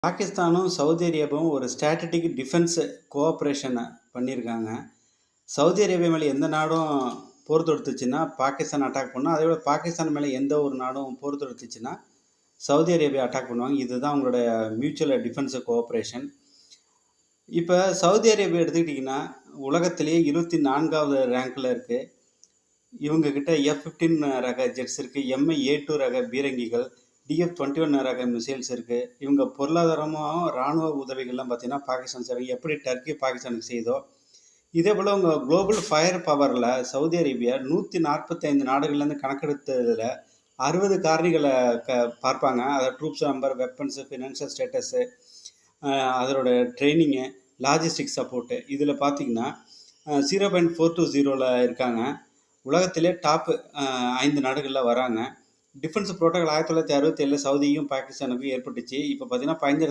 பாகிஸ்தானும், சவுதி அரேபியாவும் ஒரு strategic defence கோஆப்பரேஷன பண்ணியிருக்காங்க. சவுதி அரேபியா மேல எந்த நாடும் போர் தொடுத்துச்சுன்னா, பாகிஸ்தான் அட்டாக் பண்ணும். அதேபோல பாகிஸ்தான் மேல எந்த ஒரு நாடும் போர் தொடுத்துச்சுன்னா, சவுதி அரேபியா அட்டாக் பண்ணுவாங்க. இதுதான் அவங்களுடைய மியூச்சுவல் டிஃபென்ஸ் கோஆப்பரேஷன். இப்ப சவுதி அரேபியா எடுத்துக்கிட்டீங்கன்னா, உலகத்திலேயே 24வது ரேங்க்ல இருக்கு. இவங்க கிட்ட F-15 ரக ஜெட்ஸ் இருக்கு. MI-A2 ரக பீரங்கிகள், DF-21 ரக மிசைல்ஸ் இருக்கு. இவங்க பொருளாதாரமும், ராணுவ உதவிகள்லாம் பார்த்தீங்கன்னா, பாகிஸ்தான் செய்றாங்க. எப்படி டர்க்கி பாகிஸ்தானுக்கு செய்தோ, இதேபோல உங்க குளோபல் ஃபயர் பவர்ல சவுதி அரேபியா 145 நாடுகள்லேருந்து கணக்கெடுத்ததுல 60 காரணிகள பார்ப்பாங்க. அதாவது troops number, weapons, financial status, அதோட ட்ரெய்னிங்கு, லாஜிஸ்டிக் சப்போர்ட்டு. இதில பார்த்தீங்கன்னா 0.420ல இருக்காங்க. உலகத்திலே டாப் 5 நாடுகள்ல வராங்க. டிஃபென்ஸ் புரோட்டோகால் 1967ல சவுதியும், பாகிஸ்தானுக்கும் ஏற்பட்டுச்சு. இப்ப பார்த்தீங்கன்னா 15